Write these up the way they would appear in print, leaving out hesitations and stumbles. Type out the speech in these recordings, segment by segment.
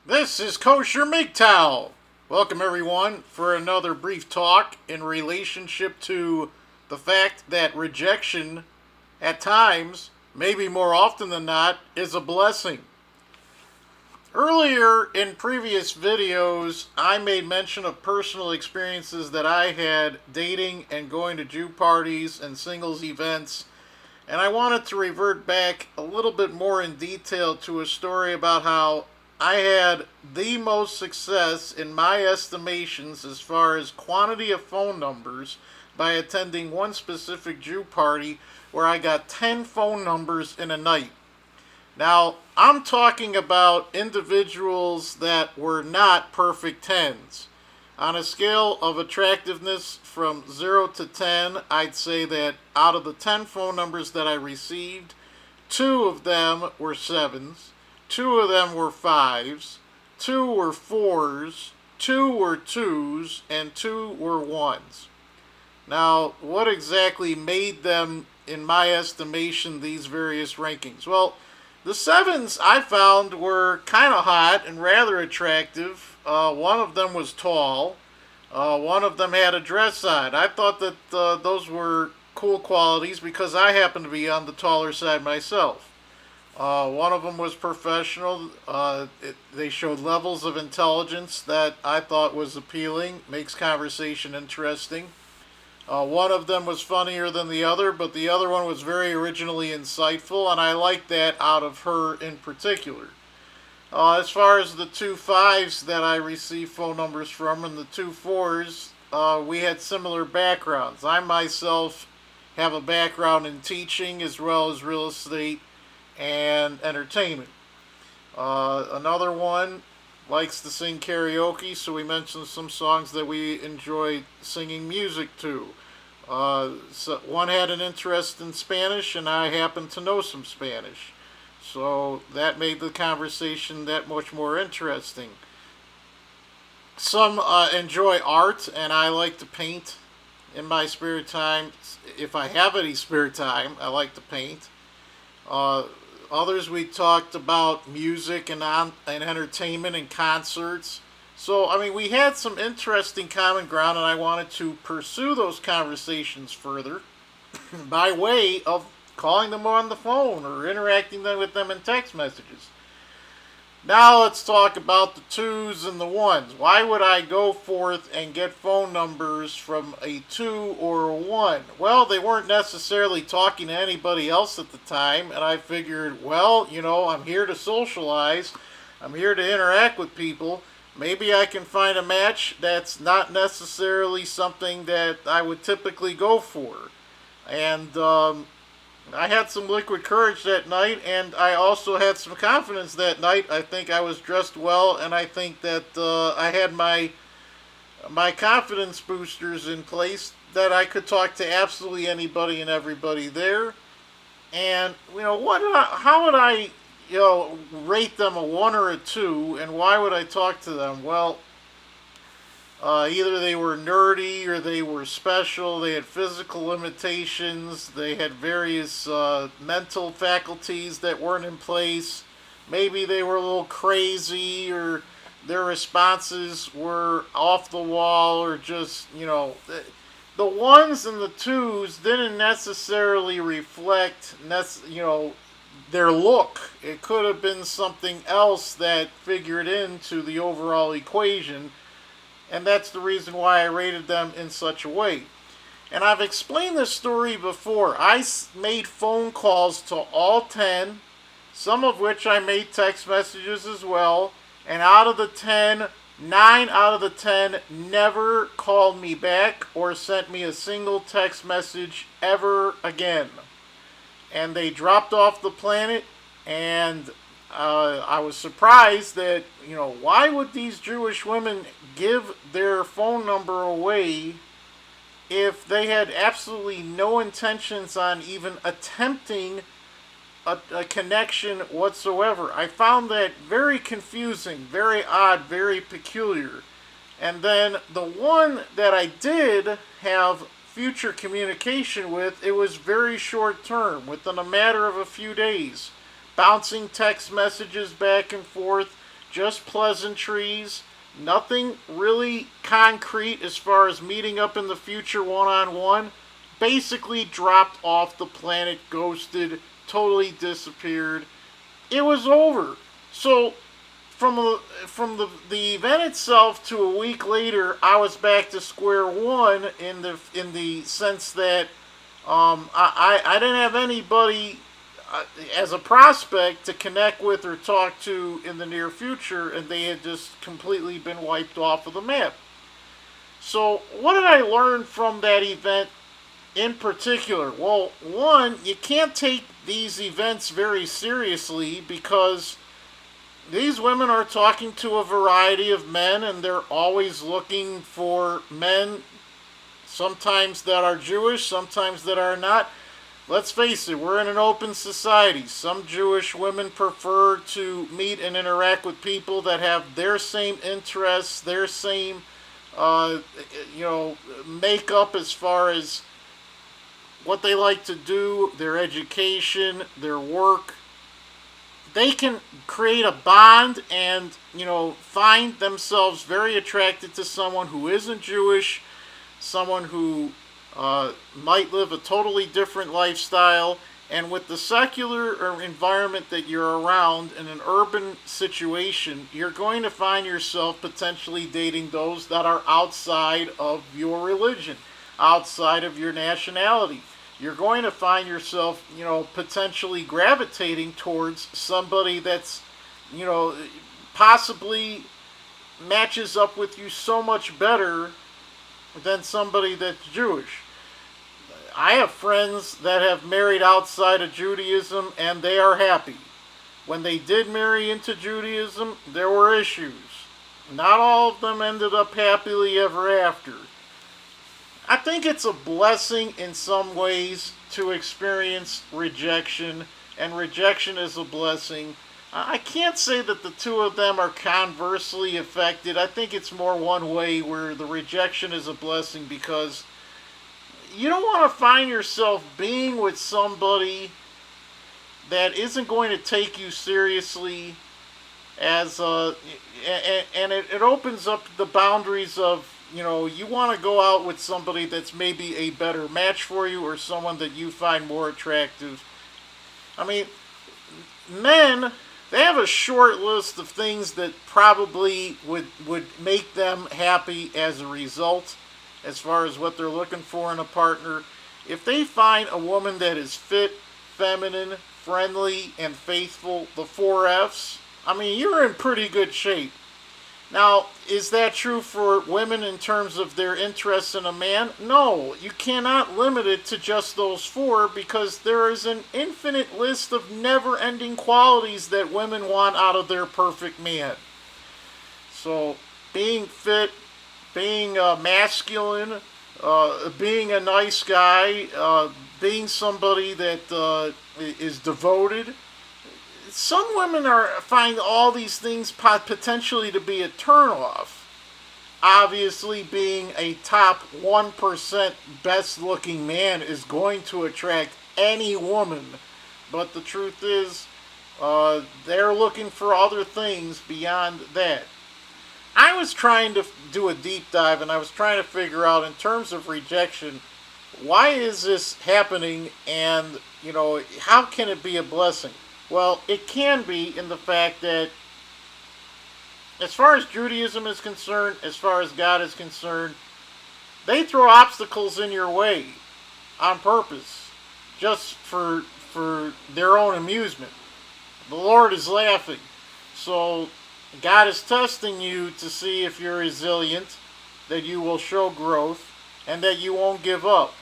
This is Kosher MGTOW. Welcome everyone for another brief talk in relationship to the fact that rejection at times, maybe more often than not, is a blessing. Earlier in previous videos, I made mention of personal experiences that I had dating and going to Jew parties and singles events, and I wanted to revert back a little bit more in detail to a story about how I had the most success in my estimations as far as quantity of phone numbers by attending one specific Jew party where I got 10 phone numbers in a night. Now, I'm talking about individuals that were not perfect tens. On a scale of attractiveness from 0 to 10, I'd say that out of the 10 phone numbers that I received, 2 of them were 7s, 2 of them were 5s, 2 were 4s, 2 were 2s, and 2 were 1s. Now, what exactly made them, in my estimation, these various rankings? Well, the 7s I found were kind of hot and rather attractive. One of them was tall. One of them had a dress on. I thought that those were cool qualities because I happen to be on the taller side myself. One of them was professional. They showed levels of intelligence that I thought was appealing, makes conversation interesting. One of them was funnier than the other, but the other one was very originally insightful, and I liked that out of her in particular. As far as the 2 5s that I received phone numbers from and the 2 4s, we had similar backgrounds. I myself have a background in teaching as well as real estate and entertainment. Another one likes to sing karaoke, so we mentioned some songs that we enjoy singing music to. So one had an interest in Spanish, and I happen to know some Spanish. So that made the conversation that much more interesting. Some enjoy art, and I like to paint in my spare time. If I have any spare time, I like to paint. Uh, Others we talked about music and entertainment and concerts. So, I mean, we had some interesting common ground, and I wanted to pursue those conversations further by way of calling them on the phone or interacting with them in text messages. Now let's talk about the 2s and the 1s. Why would I go forth and get phone numbers from a 2 or a 1? Well, they weren't necessarily talking to anybody else at the time, and I figured, well, I'm here to socialize. I'm here to interact with people. Maybe I can find a match that's not necessarily something that I would typically go for. And I had some liquid courage that night, and I also had some confidence that night. I think I was dressed well, and I think that I had my confidence boosters in place that I could talk to absolutely anybody and everybody there. And how would I rate them a 1 or a 2, and why would I talk to them? Well, either they were nerdy or they were special. They had physical limitations. They had various mental faculties that weren't in place. Maybe they were a little crazy, or their responses were off the wall, or just, the 1s and the 2s didn't necessarily reflect, their look. It could have been something else that figured into the overall equation, and that's the reason why I rated them in such a way. And I've explained this story before. I made phone calls to all 10, some of which I made text messages as well, and out of the 10, 9 out of the 10 never called me back or sent me a single text message ever again. And they dropped off the planet, and I was surprised that, why would these Jewish women give their phone number away if they had absolutely no intentions on even attempting a connection whatsoever? I found that very confusing, very odd, very peculiar. And then the one that I did have future communication with, it was very short term, within a matter of a few days. Bouncing text messages back and forth, just pleasantries, nothing really concrete as far as meeting up in the future one-on-one. Basically dropped off the planet, ghosted, totally disappeared. It was over. So from the event itself to a week later, I was back to square one in the sense that I didn't have anybody as a prospect to connect with or talk to in the near future, and they had just completely been wiped off of the map. So what did I learn from that event in particular? Well, one, you can't take these events very seriously because these women are talking to a variety of men, and they're always looking for men, sometimes that are Jewish, sometimes that are not. Let's face it, we're in an open society. Some Jewish women prefer to meet and interact with people that have their same interests, their same, makeup as far as what they like to do, their education, their work. They can create a bond and, find themselves very attracted to someone who isn't Jewish, someone who might live a totally different lifestyle. And with the secular environment that you're around in an urban situation, you're going to find yourself potentially dating those that are outside of your religion, outside of your nationality. You're going to find yourself, potentially gravitating towards somebody that's, possibly matches up with you so much better than somebody that's Jewish. I have friends that have married outside of Judaism and they are happy. When they did marry into Judaism, there were issues. Not all of them ended up happily ever after. I think it's a blessing in some ways to experience rejection, and rejection is a blessing. I can't say that the two of them are conversely affected. I think it's more one way where the rejection is a blessing because you don't want to find yourself being with somebody that isn't going to take you seriously as and it opens up the boundaries of, you want to go out with somebody that's maybe a better match for you or someone that you find more attractive. I mean, men, they have a short list of things that probably would make them happy as a result, as far as what they're looking for in a partner. If they find a woman that is fit, feminine, friendly, and faithful, the 4Fs, I mean, you're in pretty good shape. Now, is that true for women in terms of their interest in a man? No, you cannot limit it to just those four because there is an infinite list of never-ending qualities that women want out of their perfect man. So, being fit, being masculine, being a nice guy, being somebody that is devoted. Some women find all these things potentially to be a turnoff. Obviously, being a top 1% best looking man is going to attract any woman. But the truth is, they're looking for other things beyond that. I was trying to do a deep dive and I was trying to figure out, in terms of rejection, why is this happening and, how can it be a blessing? Well, it can be in the fact that as far as Judaism is concerned, as far as God is concerned, they throw obstacles in your way on purpose, just for their own amusement. The Lord is laughing. So God is testing you to see if you're resilient, that you will show growth, and that you won't give up.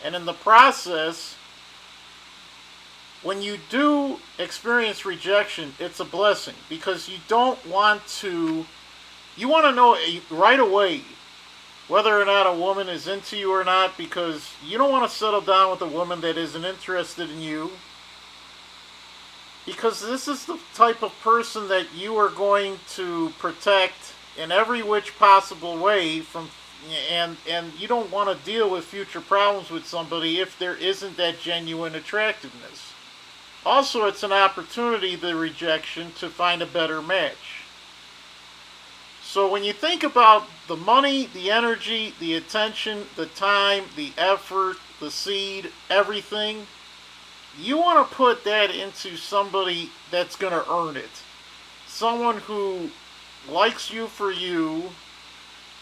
And in the process, when you do experience rejection, it's a blessing because you want to know right away whether or not a woman is into you or not, because you don't want to settle down with a woman that isn't interested in you, because this is the type of person that you are going to protect in every which possible way from, and you don't want to deal with future problems with somebody if there isn't that genuine attractiveness. Also, it's an opportunity, the rejection, to find a better match. So when you think about the money, the energy, the attention, the time, the effort, the seed, everything, you want to put that into somebody that's going to earn it. Someone who likes you for you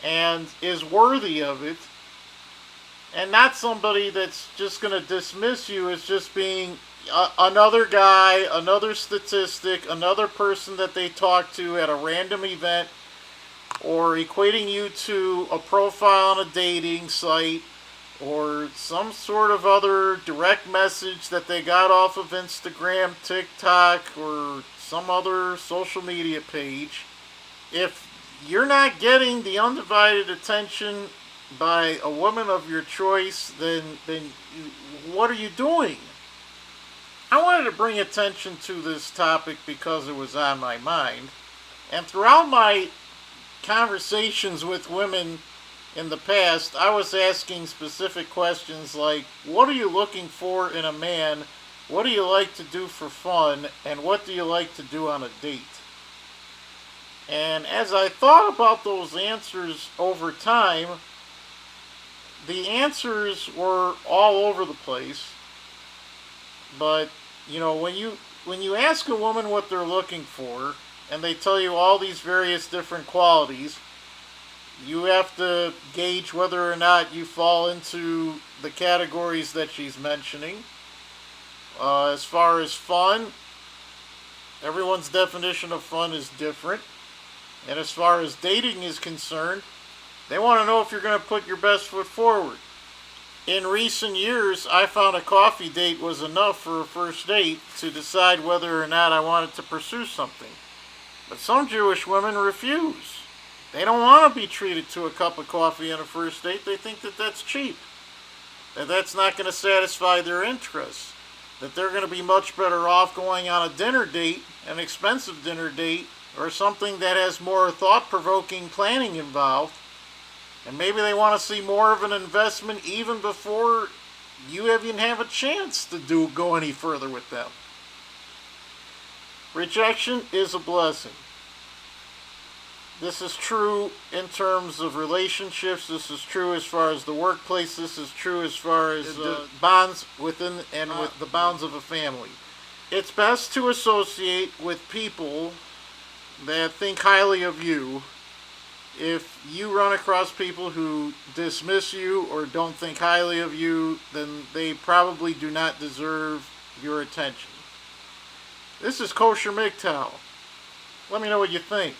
and is worthy of it, and not somebody that's just going to dismiss you as just being another guy, another statistic, another person that they talk to at a random event, or equating you to a profile on a dating site, or some sort of other direct message that they got off of Instagram, TikTok, or some other social media page. If you're not getting the undivided attention by a woman of your choice, then what are you doing? I wanted to bring attention to this topic because it was on my mind. And throughout my conversations with women in the past, I was asking specific questions like, what are you looking for in a man? What do you like to do for fun? And what do you like to do on a date? And as I thought about those answers over time, the answers were all over the place. But, you know, when you ask a woman what they're looking for, and they tell you all these various different qualities, you have to gauge whether or not you fall into the categories that she's mentioning. As far as fun, everyone's definition of fun is different. And as far as dating is concerned, they want to know if you're going to put your best foot forward. In recent years, I found a coffee date was enough for a first date to decide whether or not I wanted to pursue something. But some Jewish women refuse. They don't want to be treated to a cup of coffee on a first date. They think that that's cheap, that that's not going to satisfy their interests, that they're going to be much better off going on a dinner date, an expensive dinner date, or something that has more thought-provoking planning involved. And maybe they want to see more of an investment even before you even have a chance to go any further with them. Rejection is a blessing. This is true in terms of relationships. This is true as far as the workplace. This is true as far as bonds within and with the bounds of a family. It's best to associate with people that think highly of you. If you run across people who dismiss you or don't think highly of you, then they probably do not deserve your attention. This is Kosher MGTOW. Let me know what you think.